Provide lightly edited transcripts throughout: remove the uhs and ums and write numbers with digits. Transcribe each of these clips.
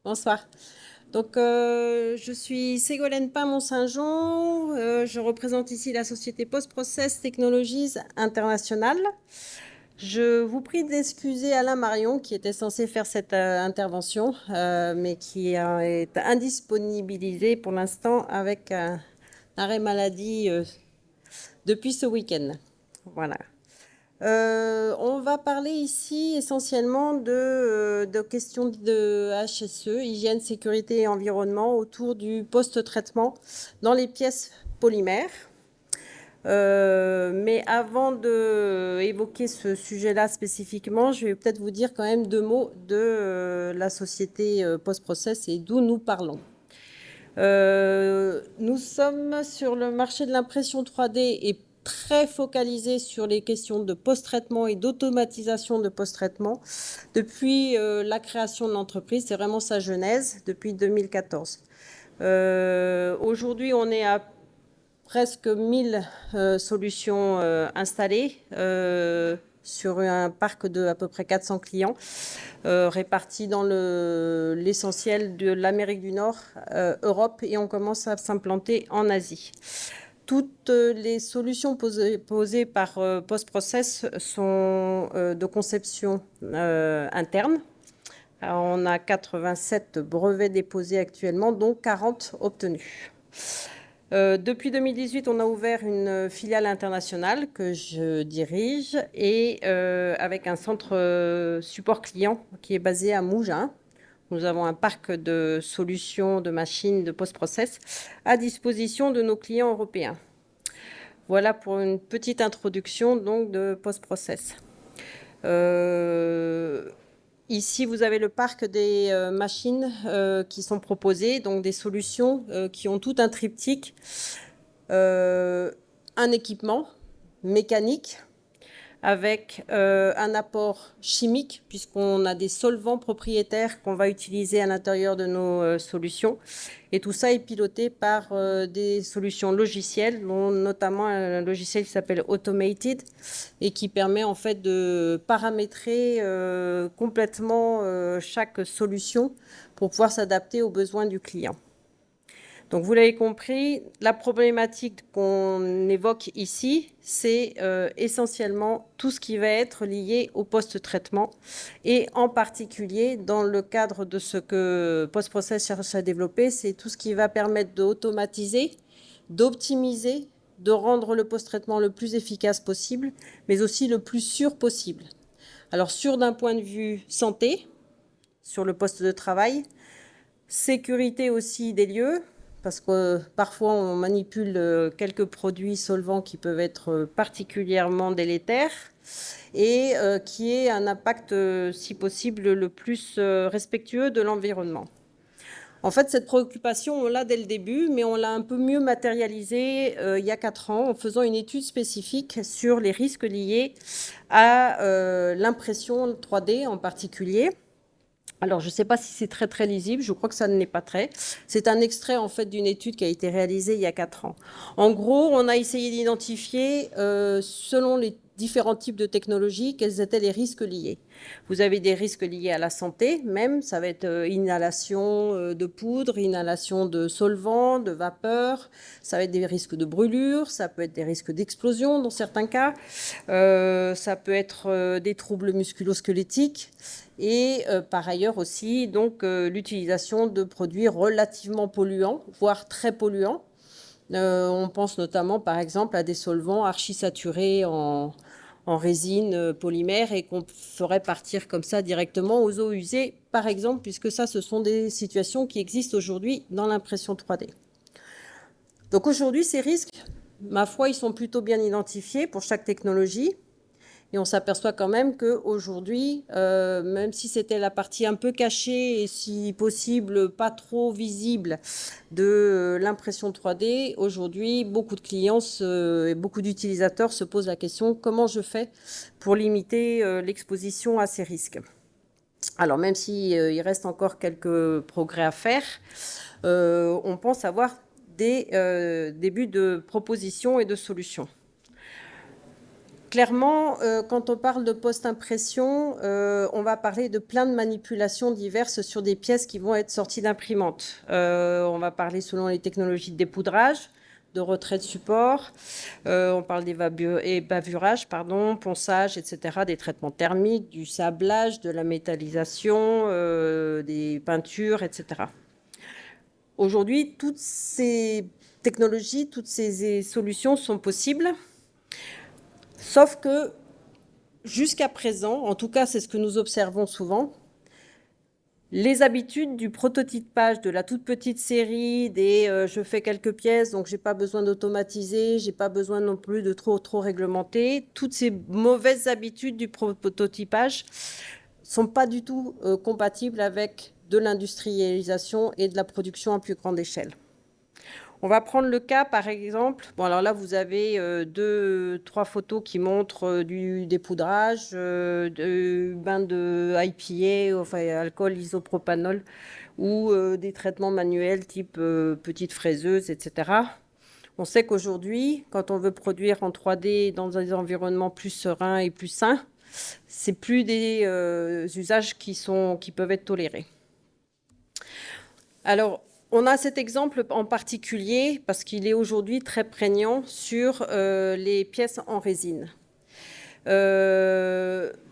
Bonsoir. Donc, je suis Ségolène Pin-Mont-Saint-Jean. Je représente ici la société Post-Process Technologies International. Je vous prie d'excuser Alain Marion, qui était censé faire cette intervention, mais qui est indisponibilisé pour l'instant avec un arrêt maladie depuis ce week-end. Voilà. On va parler ici essentiellement de questions de HSE, hygiène, sécurité et environnement, autour du post-traitement dans les pièces polymères. Mais avant d'évoquer ce sujet-là spécifiquement, je vais peut-être vous dire quand même deux mots de la société Post-Process et d'où nous parlons. Nous sommes sur le marché de l'impression 3D et très focalisé sur les questions de post-traitement et d'automatisation de post-traitement depuis la création de l'entreprise. C'est vraiment sa genèse depuis 2014. Aujourd'hui, on est à presque 1000 solutions installées sur un parc de à peu près 400 clients répartis dans l'essentiel de l'Amérique du Nord, Europe, et on commence à s'implanter en Asie. Toutes les solutions posées par Post-Process sont de conception interne. Alors, on a 87 brevets déposés actuellement, dont 40 obtenus. Depuis 2018, on a ouvert une filiale internationale que je dirige et avec un centre support client qui est basé à Mougins. Nous avons un parc de solutions, de machines, de post-process à disposition de nos clients européens. Voilà pour une petite introduction donc de post-process. Ici, vous avez le parc des machines qui sont proposées, donc des solutions qui ont tout un triptyque, un équipement mécanique avec un apport chimique, puisqu'on a des solvants propriétaires qu'on va utiliser à l'intérieur de nos solutions. Et tout ça est piloté par des solutions logicielles, dont notamment un logiciel qui s'appelle Automated et qui permet en fait de paramétrer complètement chaque solution pour pouvoir s'adapter aux besoins du client. Donc, vous l'avez compris, la problématique qu'on évoque ici, c'est essentiellement tout ce qui va être lié au post-traitement et en particulier, dans le cadre de ce que Post-Process cherche à développer, c'est tout ce qui va permettre d'automatiser, d'optimiser, de rendre le post-traitement le plus efficace possible, mais aussi le plus sûr possible. Alors, sûr d'un point de vue santé, sur le poste de travail, sécurité aussi des lieux, parce que parfois on manipule quelques produits solvants qui peuvent être particulièrement délétères et qui aient un impact, si possible, le plus respectueux de l'environnement. En fait, cette préoccupation, on l'a dès le début, mais on l'a un peu mieux matérialisée il y a 4 ans en faisant une étude spécifique sur les risques liés à l'impression 3D en particulier. Alors, je ne sais pas si c'est très, très lisible. Je crois que ça ne l'est pas très. C'est un extrait, en fait, d'une étude qui a été réalisée il y a 4 ans. En gros, on a essayé d'identifier, selon les différents types de technologies, quels étaient les risques liés. Vous avez des risques liés à la santé, même. Ça va être inhalation de poudre, inhalation de solvants, de vapeur. Ça va être des risques de brûlure. Ça peut être des risques d'explosion, dans certains cas. Ça peut être des troubles musculo-squelettiques. Et par ailleurs aussi donc l'utilisation de produits relativement polluants, voire très polluants. On pense notamment par exemple à des solvants archisaturés en résine polymère et qu'on ferait partir comme ça directement aux eaux usées, par exemple, puisque ça, ce sont des situations qui existent aujourd'hui dans l'impression 3D. Donc aujourd'hui, ces risques, ma foi, ils sont plutôt bien identifiés pour chaque technologie. Et on s'aperçoit quand même qu'aujourd'hui, même si c'était la partie un peu cachée et si possible pas trop visible de l'impression 3D, aujourd'hui, beaucoup de clients et beaucoup d'utilisateurs se posent la question comment je fais pour limiter l'exposition à ces risques. Alors même s'il reste encore quelques progrès à faire, on pense avoir des débuts de propositions et de solutions. clairement, quand on parle de post-impression, on va parler de plein de manipulations diverses sur des pièces qui vont être sorties d'imprimante. On va parler selon les technologies de dépoudrage, de retrait de support, on parle bavurage, ponçage, etc., des traitements thermiques, du sablage, de la métallisation, des peintures, etc. Aujourd'hui, toutes ces technologies, toutes ces solutions sont possibles, sauf que jusqu'à présent, en tout cas c'est ce que nous observons souvent, les habitudes du prototypage, de la toute petite série, je fais quelques pièces, donc j'ai pas besoin d'automatiser, j'ai pas besoin non plus de trop réglementer. Toutes ces mauvaises habitudes du prototypage sont pas du tout compatibles avec de l'industrialisation et de la production à plus grande échelle. On va prendre le cas, par exemple, bon alors là vous avez 2-3 photos qui montrent du dépoudrage, de bain de IPA, enfin alcool isopropanol, ou des traitements manuels type petite fraiseuse, etc. On sait qu'aujourd'hui, quand on veut produire en 3D dans des environnements plus sereins et plus sains, c'est plus des usages qui peuvent être tolérés. Alors, on a cet exemple en particulier parce qu'il est aujourd'hui très prégnant sur les pièces en résine.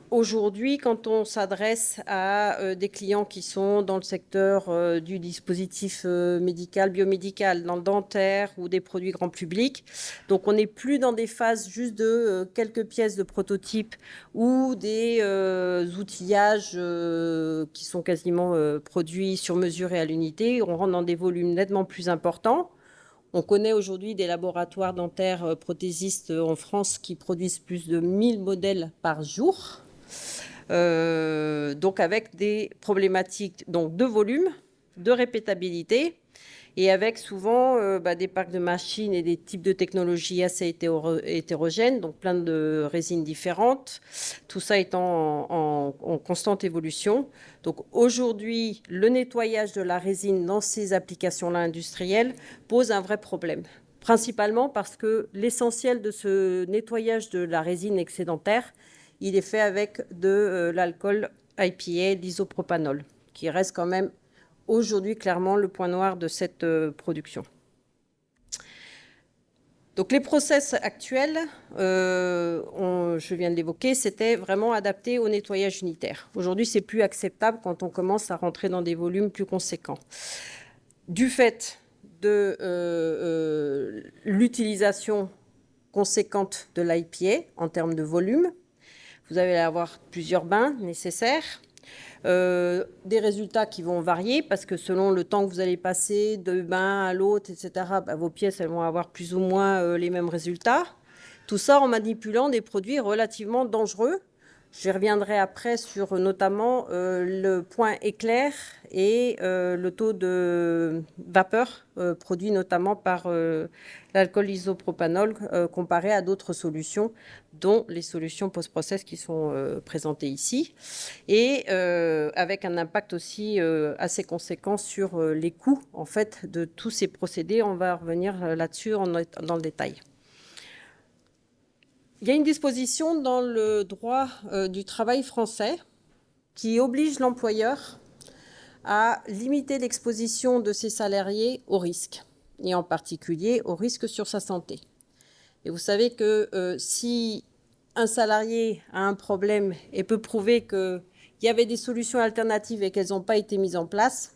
Aujourd'hui, quand on s'adresse à des clients qui sont dans le secteur du dispositif médical, biomédical, dans le dentaire ou des produits grand public, donc on n'est plus dans des phases juste de quelques pièces de prototype ou des outillages qui sont quasiment produits sur mesure et à l'unité. On rentre dans des volumes nettement plus importants. On connaît aujourd'hui des laboratoires dentaires prothésistes en France qui produisent plus de 1000 modèles par jour. Donc avec des problématiques donc de volume, de répétabilité, et avec souvent des parcs de machines et des types de technologies assez hétérogènes, donc plein de résines différentes, tout ça étant en constante évolution. Donc aujourd'hui, le nettoyage de la résine dans ces applications-là industrielles pose un vrai problème, principalement parce que l'essentiel de ce nettoyage de la résine excédentaire, il est fait avec de l'alcool IPA, l'isopropanol, qui reste quand même aujourd'hui clairement le point noir de cette production. Donc les process actuels, je viens de l'évoquer, c'était vraiment adapté au nettoyage unitaire. Aujourd'hui, c'est plus acceptable quand on commence à rentrer dans des volumes plus conséquents. Du fait de l'utilisation conséquente de l'IPA en termes de volume, vous allez avoir plusieurs bains nécessaires. Des résultats qui vont varier parce que selon le temps que vous allez passer de bain à l'autre, etc., vos pièces elles vont avoir plus ou moins les mêmes résultats. Tout ça en manipulant des produits relativement dangereux. Je reviendrai après sur notamment le point éclair et le taux de vapeur produit notamment par l'alcool isopropanol comparé à d'autres solutions, dont les solutions post-process qui sont présentées ici, et avec un impact aussi assez conséquent sur les coûts en fait, de tous ces procédés. On va revenir là-dessus dans le détail. Il y a une disposition dans le droit du travail français qui oblige l'employeur à limiter l'exposition de ses salariés aux risques, et en particulier aux risques sur sa santé. Et vous savez que si un salarié a un problème et peut prouver qu'il y avait des solutions alternatives et qu'elles n'ont pas été mises en place,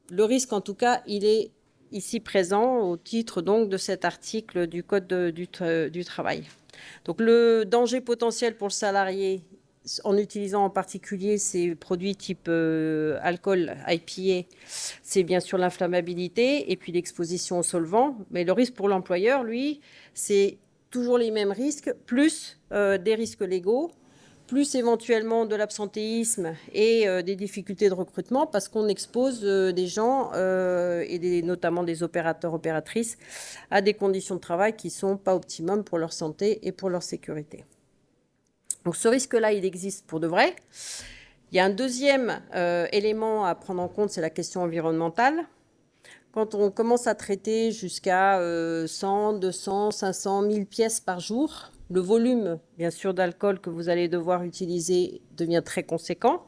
le risque, en tout cas, il est ici présent au titre donc de cet article du Code du travail. Donc le danger potentiel pour le salarié en utilisant en particulier ces produits type alcool, IPA, c'est bien sûr l'inflammabilité et puis l'exposition aux solvants. Mais le risque pour l'employeur, lui, c'est toujours les mêmes risques, plus des risques légaux, plus éventuellement de l'absentéisme et des difficultés de recrutement parce qu'on expose des gens et notamment des opérateurs, opératrices à des conditions de travail qui ne sont pas optimum pour leur santé et pour leur sécurité. Donc ce risque-là, il existe pour de vrai. Il y a un deuxième élément à prendre en compte, c'est la question environnementale. Quand on commence à traiter jusqu'à 100, 200, 500, 1000 pièces par jour, le volume, bien sûr, d'alcool que vous allez devoir utiliser devient très conséquent,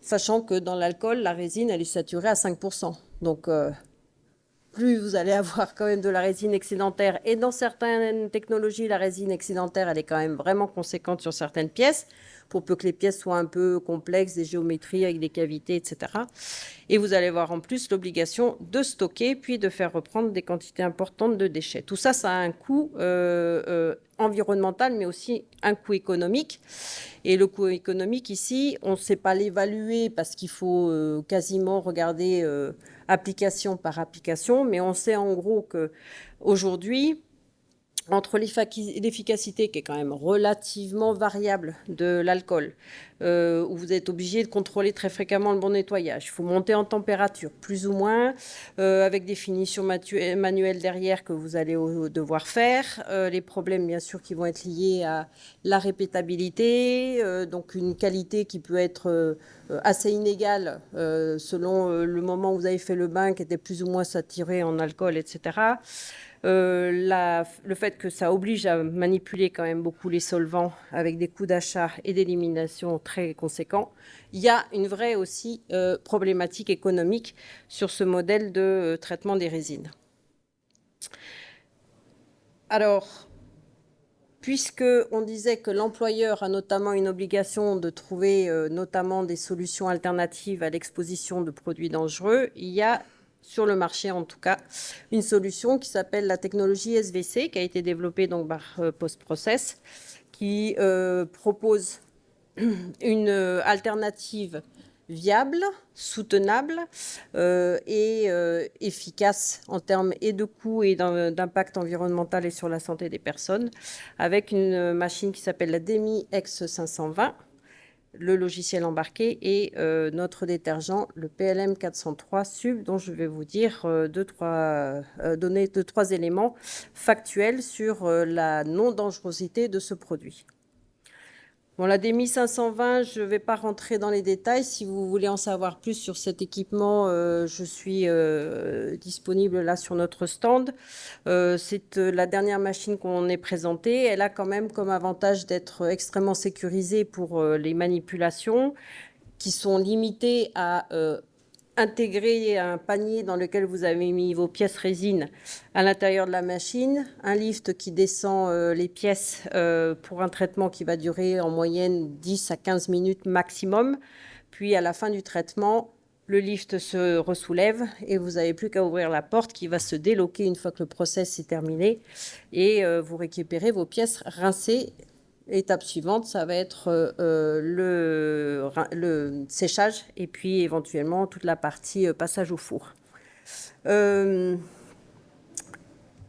sachant que dans l'alcool, la résine, elle est saturée à 5%. Donc, plus vous allez avoir quand même de la résine excédentaire. Et dans certaines technologies, la résine excédentaire, elle est quand même vraiment conséquente sur certaines pièces, pour peu que les pièces soient un peu complexes, des géométries avec des cavités, etc. Et vous allez avoir en plus l'obligation de stocker, puis de faire reprendre des quantités importantes de déchets. Tout ça, ça a un coût environnemental, mais aussi un coût économique. Et le coût économique ici, on ne sait pas l'évaluer parce qu'il faut quasiment regarder application par application, mais on sait en gros qu'aujourd'hui, entre l'efficacité qui est quand même relativement variable de l'alcool, où vous êtes obligé de contrôler très fréquemment le bon nettoyage, il faut monter en température, plus ou moins, avec des finitions manuelles derrière que vous allez devoir faire, les problèmes bien sûr qui vont être liés à la répétabilité, donc une qualité qui peut être assez inégale selon le moment où vous avez fait le bain, qui était plus ou moins saturé en alcool, etc. Le fait que ça oblige à manipuler quand même beaucoup les solvants avec des coûts d'achat et d'élimination très conséquents, il y a une vraie aussi problématique économique sur ce modèle de traitement des résines. Alors, puisqu'on disait que l'employeur a notamment une obligation de trouver notamment des solutions alternatives à l'exposition de produits dangereux, il y a sur le marché en tout cas, une solution qui s'appelle la technologie SVC, qui a été développée donc par Post-Process, qui propose une alternative viable, soutenable et efficace en termes et de coûts et d'impact environnemental et sur la santé des personnes, avec une machine qui s'appelle la DEMI X520, le logiciel embarqué et notre détergent, le PLM 403 Sub, dont je vais vous dire donner deux, trois éléments factuels sur la non-dangerosité de ce produit. Bon, la DEMI 520, je ne vais pas rentrer dans les détails. Si vous voulez en savoir plus sur cet équipement, je suis disponible là sur notre stand. C'est la dernière machine qu'on ait présentée. Elle a quand même comme avantage d'être extrêmement sécurisée pour les manipulations qui sont limitées à intégrer un panier dans lequel vous avez mis vos pièces résine à l'intérieur de la machine, un lift qui descend les pièces pour un traitement qui va durer en moyenne 10 à 15 minutes maximum. Puis à la fin du traitement, le lift se ressoulève et vous n'avez plus qu'à ouvrir la porte qui va se déloquer une fois que le process est terminé et vous récupérez vos pièces rincées. Étape suivante, ça va être le séchage et puis éventuellement toute la partie passage au four.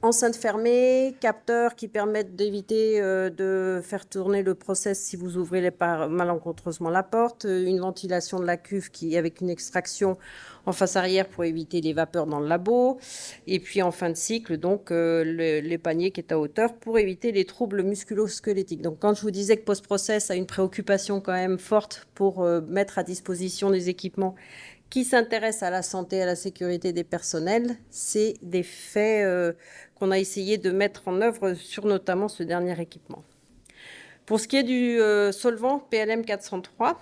Enceinte fermée, capteurs qui permettent d'éviter de faire tourner le process si vous ouvrez malencontreusement la porte, une ventilation de la cuve avec une extraction en face arrière pour éviter les vapeurs dans le labo, et puis en fin de cycle, donc les paniers qui est à hauteur pour éviter les troubles musculo-squelettiques. Donc quand je vous disais que Post-Process a une préoccupation quand même forte pour mettre à disposition des équipements qui s'intéressent à la santé et à la sécurité des personnels, c'est des faits qu'on a essayé de mettre en œuvre sur notamment ce dernier équipement. Pour ce qui est du solvant PLM 403,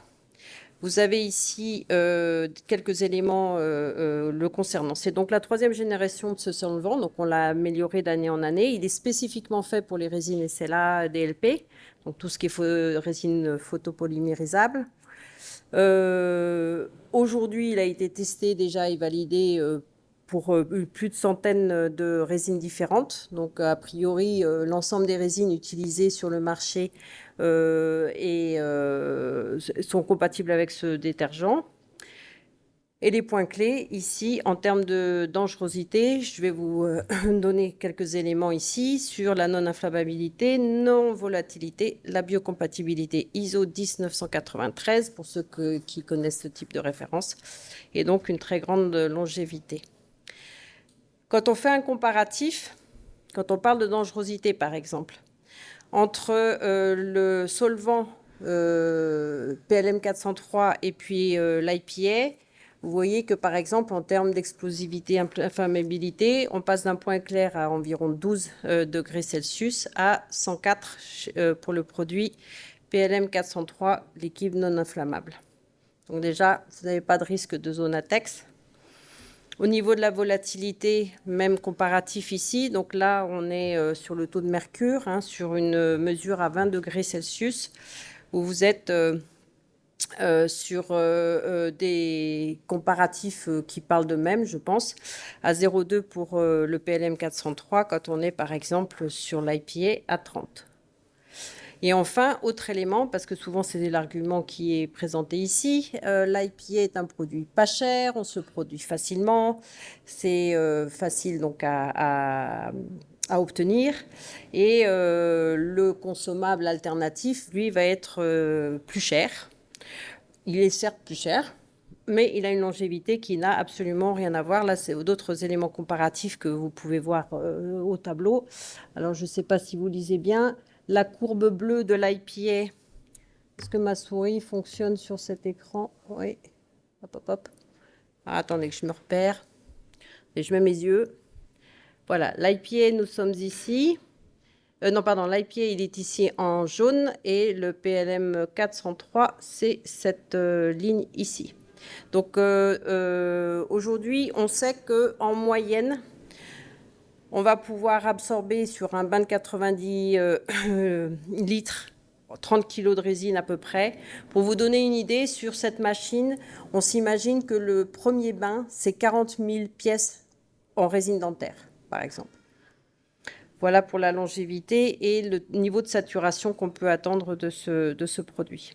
vous avez ici quelques éléments le concernant. C'est donc la troisième génération de ce solvant, donc on l'a amélioré d'année en année. Il est spécifiquement fait pour les résines SLA DLP, donc tout ce qui est résine photopolymérisable. Aujourd'hui, il a été testé déjà et validé pour plus de centaines de résines différentes. Donc, a priori, l'ensemble des résines utilisées sur le marché sont compatibles avec ce détergent. Et les points clés ici, en termes de dangerosité, je vais vous donner quelques éléments ici sur la non-inflammabilité, non-volatilité, la biocompatibilité ISO 10993 pour ceux qui connaissent ce type de référence, et donc une très grande longévité. Quand on fait un comparatif, quand on parle de dangerosité par exemple, entre le solvant PLM 403 et puis l'IPA, vous voyez que, par exemple, en termes d'explosivité, inflammabilité, on passe d'un point clair à environ 12 degrés Celsius à 104 pour le produit PLM 403, liquide non inflammable. Donc déjà, vous n'avez pas de risque de zone ATEX. Au niveau de la volatilité, même comparatif ici. Donc là, on est sur le taux de mercure, sur une mesure à 20 degrés Celsius, où vous êtes sur des comparatifs qui parlent d'eux-mêmes, je pense, à 0,2 pour le PLM 403, quand on est par exemple sur l'IPA à 30. Et enfin, autre élément, parce que souvent c'est l'argument qui est présenté ici, l'IPA est un produit pas cher, on se produit facilement, c'est facile donc à obtenir, et le consommable alternatif, lui, va être plus cher. Il est certes plus cher, mais il a une longévité qui n'a absolument rien à voir. Là, c'est d'autres éléments comparatifs que vous pouvez voir au tableau. Alors, je ne sais pas si vous lisez bien. La courbe bleue de l'IPA, est-ce que ma souris fonctionne sur cet écran? Oui. Hop, hop, hop. Ah, attendez que je me repère. Et je mets mes yeux. Voilà, l'IPA, nous sommes ici. Non, pardon, l'IPA, il est ici en jaune. Et le PLM 403, c'est cette ligne ici. Donc, aujourd'hui, on sait qu'en moyenne, on va pouvoir absorber sur un bain de 90 litres, 30 kg de résine à peu près. Pour vous donner une idée, sur cette machine, on s'imagine que le premier bain, c'est 40 000 pièces en résine dentaire, par exemple. Voilà pour la longévité et le niveau de saturation qu'on peut attendre de ce produit.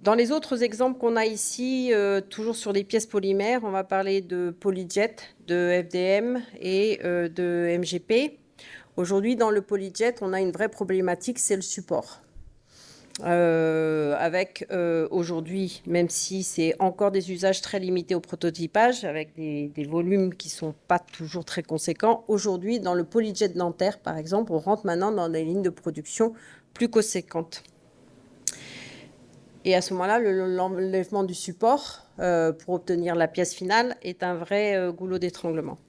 Dans les autres exemples qu'on a ici, toujours sur des pièces polymères, on va parler de Polyjet, de FDM et de MGP. Aujourd'hui, dans le Polyjet, on a une vraie problématique, c'est le support. Avec aujourd'hui, même si c'est encore des usages très limités au prototypage, avec des volumes qui ne sont pas toujours très conséquents, aujourd'hui, dans le Polyjet dentaire, par exemple, on rentre maintenant dans des lignes de production plus conséquentes. Et à ce moment-là, l'enlèvement du support pour obtenir la pièce finale est un vrai goulot d'étranglement.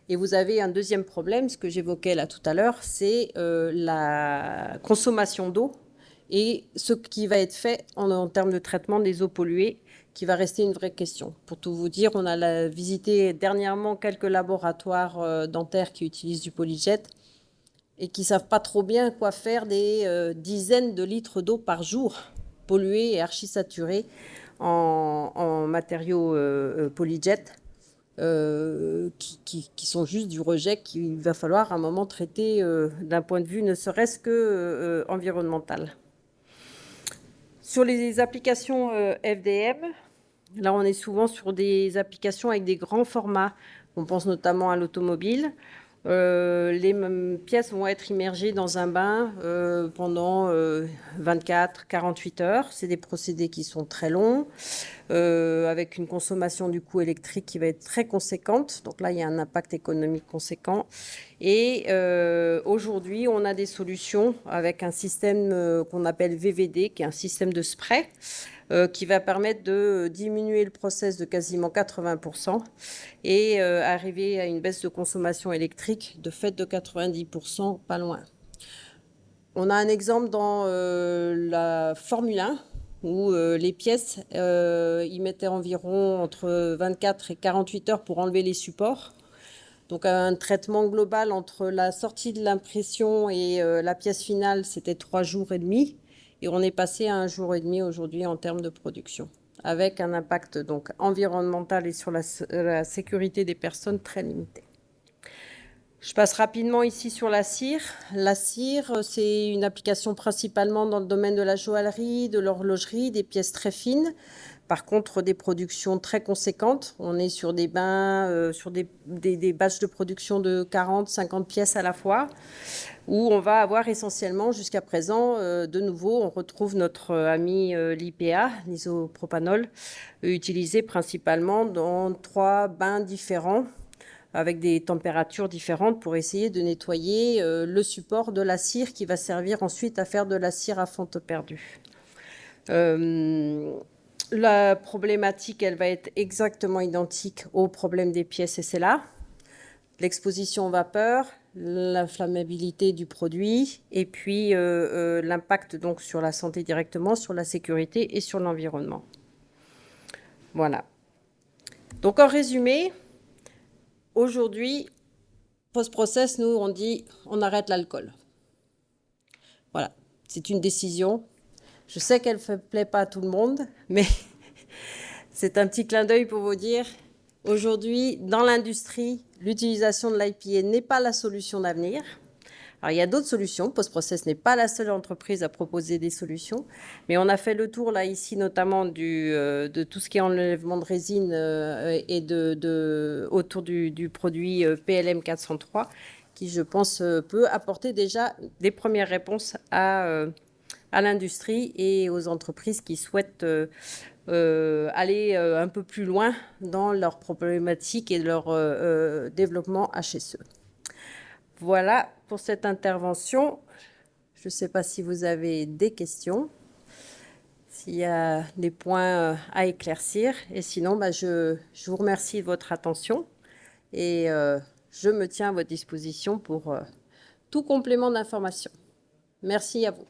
Et vous avez un deuxième problème, ce que j'évoquais là tout à l'heure, c'est la consommation d'eau et ce qui va être fait en termes de traitement des eaux polluées, qui va rester une vraie question. Pour tout vous dire, on a visité dernièrement quelques laboratoires dentaires qui utilisent du Polyjet et qui ne savent pas trop bien quoi faire des dizaines de litres d'eau par jour pollués et archi-saturés en matériaux Polyjet qui sont juste du rejet qu'il va falloir à un moment traiter d'un point de vue ne serait-ce que environnemental. Sur les applications FDM, là on est souvent sur des applications avec des grands formats. On pense notamment à l'automobile. Les pièces vont être immergées dans un bain pendant 24-48 heures. C'est des procédés qui sont très longs, avec une consommation du coût électrique qui va être très conséquente. Donc là, il y a un impact économique conséquent. Et aujourd'hui, on a des solutions avec un système qu'on appelle VVD, qui est un système de spray, qui va permettre de diminuer le process de quasiment 80% et arriver à une baisse de consommation électrique de fait de 90%, pas loin. On a un exemple dans la Formule 1 où les pièces, ils mettaient environ entre 24 et 48 heures pour enlever les supports. Donc un traitement global entre la sortie de l'impression et la pièce finale, c'était 3 jours et demi. Et on est passé à 1 jour et demi aujourd'hui en termes de production, avec un impact donc environnemental et sur la sécurité des personnes très limité. Je passe rapidement ici sur la cire. La cire, c'est une application principalement dans le domaine de la joaillerie, de l'horlogerie, des pièces très fines. Par contre, des productions très conséquentes. On est sur des bains, sur des batchs de production de 40-50 pièces à la fois, où on va avoir essentiellement, jusqu'à présent, de nouveau, on retrouve notre ami l'IPA, l'isopropanol, utilisé principalement dans 3 bains différents, avec des températures différentes pour essayer de nettoyer le support de la cire qui va servir ensuite à faire de la cire à fonte perdue. La problématique, elle va être exactement identique au problème des pièces SLA. L'exposition aux vapeurs, l'inflammabilité du produit et puis l'impact donc sur la santé directement, sur la sécurité et sur l'environnement. Voilà. Donc en résumé, aujourd'hui, post-process, nous on dit on arrête l'alcool. Voilà, c'est une décision. Je sais qu'elle ne plaît pas à tout le monde, mais c'est un petit clin d'œil pour vous dire, aujourd'hui, dans l'industrie, l'utilisation de l'IPA n'est pas la solution d'avenir. Alors, il y a d'autres solutions. Post-process n'est pas la seule entreprise à proposer des solutions, mais on a fait le tour, là, ici, notamment de tout ce qui est enlèvement de résine et autour du produit PLM 403, qui, je pense, peut apporter déjà des premières réponses à l'industrie et aux entreprises qui souhaitent aller un peu plus loin dans leurs problématiques et leur développement HSE. Voilà pour cette intervention. Je ne sais pas si vous avez des questions, s'il y a des points à éclaircir. Et sinon, je vous remercie de votre attention et je me tiens à votre disposition pour tout complément d'information. Merci à vous.